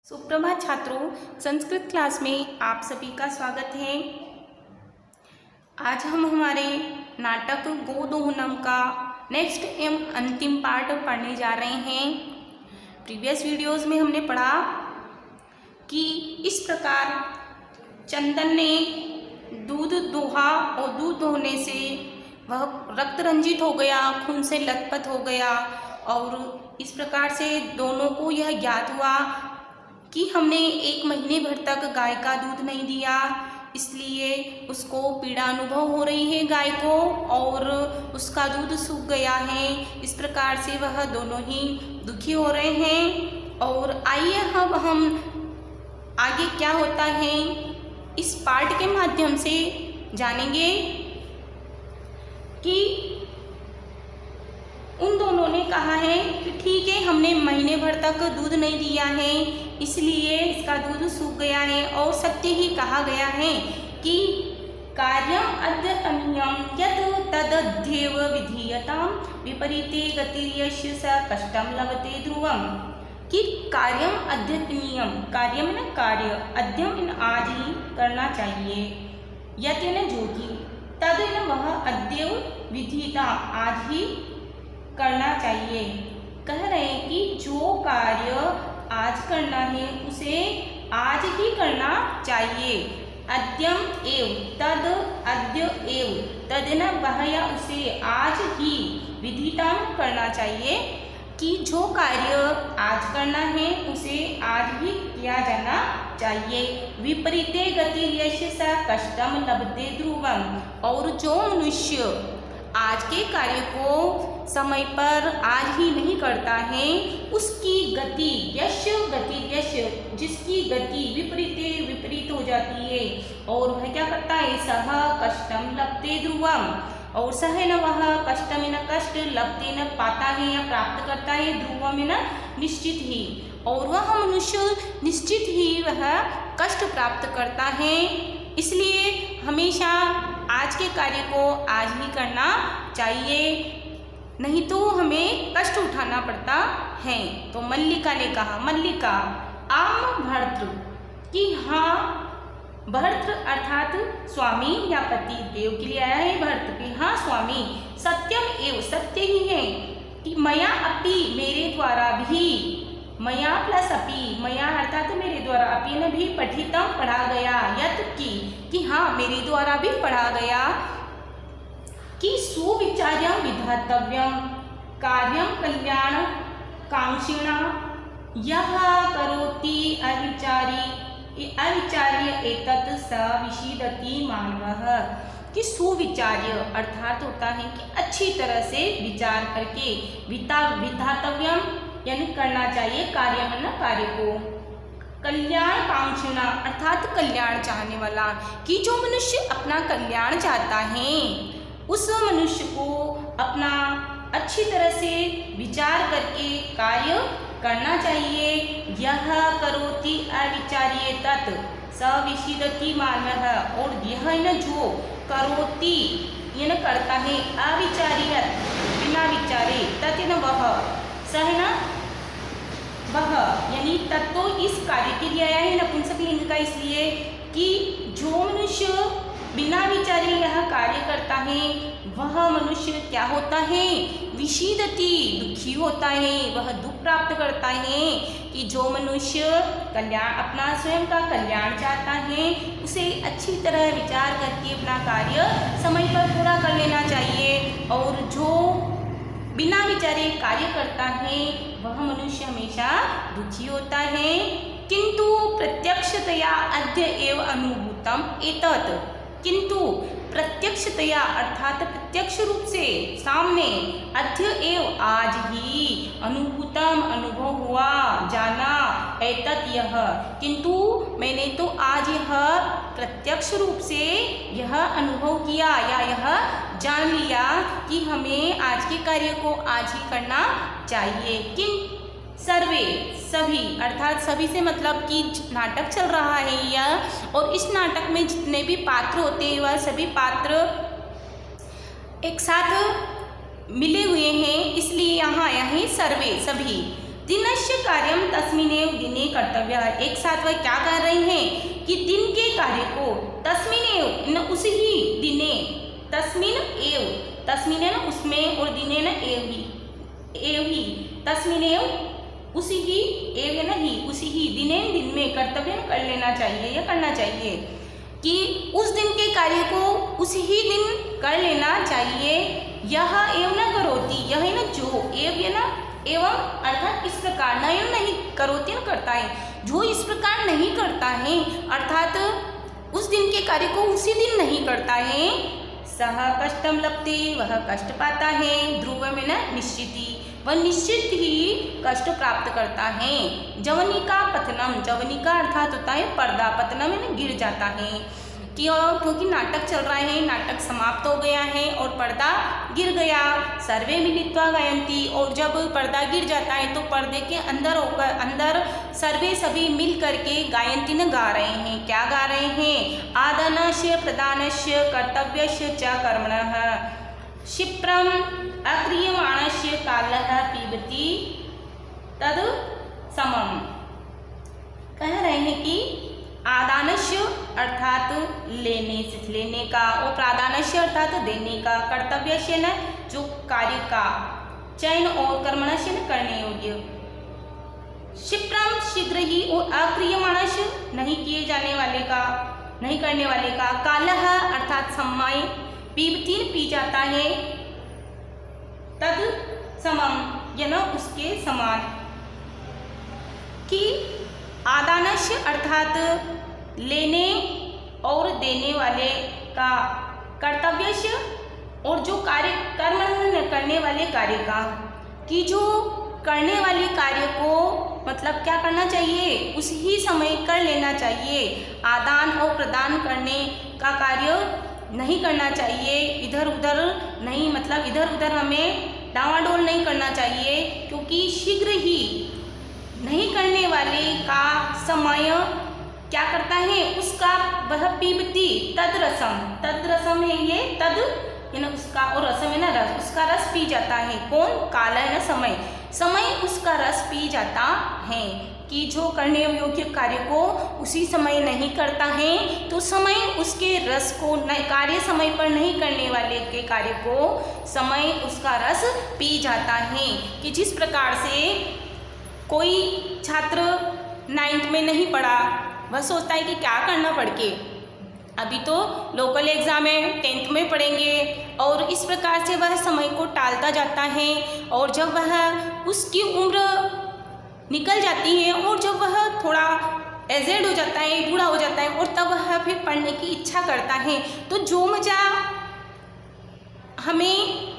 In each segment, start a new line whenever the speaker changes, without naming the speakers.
सुप्रभात छात्रों, संस्कृत क्लास में आप सभी का स्वागत है। आज हम हमारे नाटक गोदोहनम का नेक्स्ट एवं अंतिम पार्ट पढ़ने जा रहे हैं। प्रीवियस वीडियोस में हमने पढ़ा कि इस प्रकार चंदन ने दूध दोहा और दूध दोहने से वह रक्त रंजित हो गया, खून से लथपथ हो गया और इस प्रकार से दोनों को यह ज्ञात हुआ कि हमने 1 महीने भर तक गाय का दूध नहीं दिया, इसलिए उसको पीड़ा अनुभव हो रही है गाय को और उसका दूध सूख गया है। इस प्रकार से वह दोनों ही दुखी हो रहे हैं। और आइए अब हम आगे क्या होता है इस पार्ट के माध्यम से जानेंगे कि उन दोनों ने कहा है कि ठीक है, हमने महीने भर तक दूध नहीं दिया है, इसलिए इसका दूध सूख गया है। और सत्य ही कहा गया है कि कार्यम अद्य अनियम यत् तदध्येव विधीयताम विपरीते गतिर्यस्य स कष्टम लभते ध्रुवम। कि कार्यम अद्य नियम, कार्यम न कार्य, अद्यम इन आज ही करना चाहिए, यत् न जो कि, तद न वह अद्य विधीयता आज ही करना चाहिए। कह रहे हैं कि जो कार्य आज करना है उसे आज ही करना चाहिए। अद्यम एव तद, अद्य एव तद न वह, या उसे आज ही विधिता करना चाहिए कि जो कार्य आज करना है उसे आज ही किया जाना चाहिए। विपरीते गतिर्यस्य स कष्टम लभते ध्रुवम। और जो मनुष्य आज के कार्य को समय पर आज ही नहीं करता है उसकी गति जिसकी गति विपरीते विपरीत हो जाती है और वह क्या करता है, सह कष्टम लभते ध्रुवम। और सह न वह कष्ट में न कष्ट, लभते न पाता है या प्राप्त करता है, ध्रुव में न निश्चित ही। और वह मनुष्य निश्चित ही वह कष्ट प्राप्त करता है। इसलिए हमेशा आज के कार्य को आज ही करना चाहिए, नहीं तो हमें कष्ट उठाना पड़ता है। तो मल्लिका ने कहा, मल्लिका आम भर्तृ, कि हाँ भर्तृ अर्थात स्वामी या पति देव के लिए आया है भर्तृ, कि हाँ स्वामी, सत्यम एव सत्य ही है कि मया अपि मेरे द्वारा भी, मया प्लस अपि, मया अर्थात मेरे द्वारा, अपि न भी पठितम पढ़ा गया, यत् कि हाँ मेरे द्वारा भी पढ़ा गया कि सुविचार्यं विधातव्यं कार्यं कल्याण कांक्षिणा यः करोति अविचार्य एतत् स विषीदति मानवः। कि सुविचार्य अर्थात होता है कि अच्छी तरह से विचार करके, विधातव्यम यानी करना चाहिए, कार्य न कार्य को, कल्याण कांक्षिणा अर्थात कल्याण चाहने वाला, कि जो मनुष्य अपना कल्याण चाहता है उस मनुष्य को अपना अच्छी तरह से विचार करके कार्य करना चाहिए। यह करोति अविचार्य तत् स विषीदति मानवः। और यह न जो करोति ये न करता है, अविचार्य बिना विचारे, तत् न वह, सह न वह, यानी तत्व इस कार्य के लिए आया है नपुंसक लिंग का, इसलिए कि जो मनुष्य बिना विचारे यह कार्य करता है वह मनुष्य क्या होता है, विषीदति दुखी होता है, वह दुख प्राप्त करता है। कि जो मनुष्य कल्याण, अपना स्वयं का कल्याण चाहता है उसे अच्छी तरह विचार करके अपना कार्य समय पर पूरा कर लेना चाहिए। और जो बिना विचारे कार्य करता है वह मनुष्य हमेशा दुखी होता है। किंतु प्रत्यक्षतया अद्य एव अनुभूतम एतत्, किंतु प्रत्यक्षतया अर्थात प्रत्यक्ष रूप से सामने, अद्य एव आज ही, अनुभूतम अनुभव हुआ, जाना, एतत् यह, किंतु मैंने तो आज यह प्रत्यक्ष रूप से यह अनुभव किया या यह जान लिया कि हमें आज के कार्य को आज ही करना चाहिए। किन सर्वे सभी अर्थात सभी से मतलब कि नाटक चल रहा है यह, और इस नाटक में जितने भी पात्र होते हैं वह सभी पात्र एक साथ मिले हुए हैं, इसलिए यहाँ आया है सर्वे सभी। दिनस्य कार्यम तस्मिनेव दिने कर्तव्यः। एक साथ वह क्या कह रहे हैं कि दिन के कार्य को तस्मिनेव न उसी ही दिने, तस्मिन एव, तस्मिन न उसमें और दिने न एव ही, तस्मिनेव उसी ही, एव न ही, उसी ही, दिने दिन में कर्तव्य कर लेना चाहिए या करना चाहिए, कि उस दिन के कार्य को उसी ही दिन कर लेना चाहिए। यह एव न करोति, यह न जो, एव ये न एवं अर्थात इस प्रकार, न एवं नहीं करोति न करता है, जो इस प्रकार नहीं करता है अर्थात उस दिन के कार्य को उसी दिन नहीं करता है, सह कष्टम लप्ते, वह कष्ट पाता है, ध्रुव में न निश्चिति, वह निश्चित ही कष्ट प्राप्त करता है। जवनिका पतनम, जवनिका अर्थात होता है पर्दा, पतनम में गिर जाता है, क्योंकि नाटक चल रहा है, नाटक समाप्त हो गया है और पर्दा गिर गया। सर्वे मिलित्वा गायन्ति, और जब पर्दा गिर जाता है तो पर्दे के अंदर होकर, अंदर सर्वे सभी मिल करके गायन्ति न गा रहे हैं। क्या गा रहे हैं? आदानस्य प्रदानस्य कर्तव्यस्य च कर्मणः क्षिप्रम अक्रियमाणस्य कालः पिबति तद समम। कह रहे हैं कि आदानस्य अर्थात लेने का, और प्रादानस्य अर्थात देने का, कर्तव्यस्य न जो कार्य का, चयन और कर्मणस्य न करने योग्य, क्षिप्रम शीघ्र ही, और अक्रियमाणस्य नहीं किए जाने वाले का, नहीं करने वाले का, कालः अर्थात समय, पीबती पी जाता है, तद समम यह उसके समान, कि आदानस्य अर्थात लेने और देने वाले का, कर्तव्यस्य और जो कार्य कर्म करने वाले कार्य का, कि जो करने वाले कार्य को मतलब क्या करना चाहिए, उसी ही समय कर लेना चाहिए। आदान और प्रदान करने का कार्य नहीं करना चाहिए, इधर उधर नहीं, मतलब इधर उधर हमें डावाडोल नहीं करना चाहिए, क्योंकि शीघ्र ही नहीं करने वाले का समय क्या करता है, उसका वह पीबती तद रसम, तद रसम है ये, तद है ना उसका, और रसम है ना रस, उसका रस पी जाता है। कौन? काल है ना समय, समय उसका रस पी जाता है, कि जो करने योग्य कार्य को उसी समय नहीं करता है तो समय उसके रस को, कार्य समय पर नहीं करने वाले के कार्य को समय उसका रस पी जाता है। कि जिस प्रकार से कोई छात्र 9th में नहीं पढ़ा, वह सोचता है कि क्या करना पढ़ के, अभी तो लोकल एग्ज़ाम है, 10th में पढ़ेंगे, और इस प्रकार से वह समय को टालता जाता है। और जब वह उसकी उम्र निकल जाती है और जब वह थोड़ा एजेड हो जाता है, बूढ़ा हो जाता है, और तब वह फिर पढ़ने की इच्छा करता है, तो जो मज़ा हमें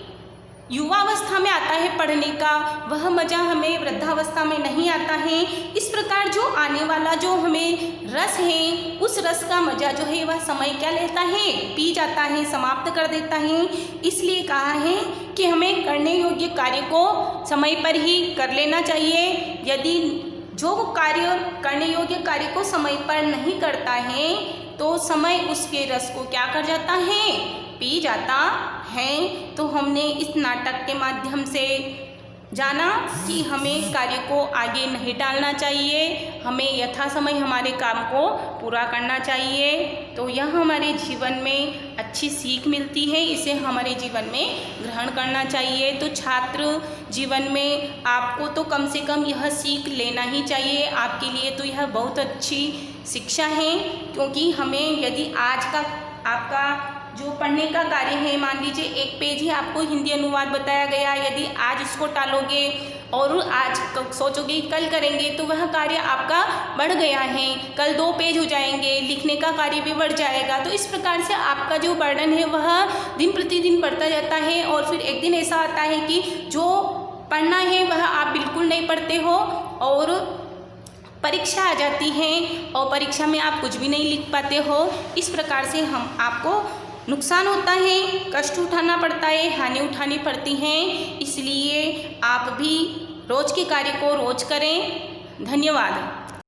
युवावस्था में आता है पढ़ने का, वह मज़ा हमें वृद्धावस्था में नहीं आता है। इस प्रकार जो आने वाला जो हमें रस है, उस रस का मज़ा जो है वह समय क्या लेता है, पी जाता है, समाप्त कर देता है। इसलिए कहा है कि हमें करने योग्य कार्य को समय पर ही कर लेना चाहिए। यदि जो कार्य करने योग्य कार्य को समय पर नहीं करता है तो समय उसके रस को क्या कर जाता है, पी जाता है। तो हमने इस नाटक के माध्यम से जाना कि हमें कार्य को आगे नहीं टालना चाहिए, हमें यथा समय हमारे काम को पूरा करना चाहिए। तो यह हमारे जीवन में अच्छी सीख मिलती है, इसे हमारे जीवन में ग्रहण करना चाहिए। तो छात्र जीवन में आपको तो कम से कम यह सीख लेना ही चाहिए, आपके लिए तो यह बहुत अच्छी शिक्षा है। क्योंकि हमें यदि आज का आपका जो पढ़ने का कार्य है, मान लीजिए 1 पेज ही आपको हिंदी अनुवाद बताया गया, यदि आज उसको टालोगे और आज सोचोगे कल करेंगे तो वह कार्य आपका बढ़ गया है, कल 2 पेज हो जाएंगे, लिखने का कार्य भी बढ़ जाएगा। तो इस प्रकार से आपका जो बर्डन है वह दिन प्रतिदिन बढ़ता जाता है। और फिर एक दिन ऐसा आता है कि जो पढ़ना है वह आप बिल्कुल नहीं पढ़ते हो और परीक्षा आ जाती है और परीक्षा में आप कुछ भी नहीं लिख पाते हो। इस प्रकार से हम आपको नुकसान होता है, कष्ट उठाना पड़ता है, हानि उठानी पड़ती हैं। इसलिए आप भी रोज़ के कार्य को रोज़ करें। धन्यवाद।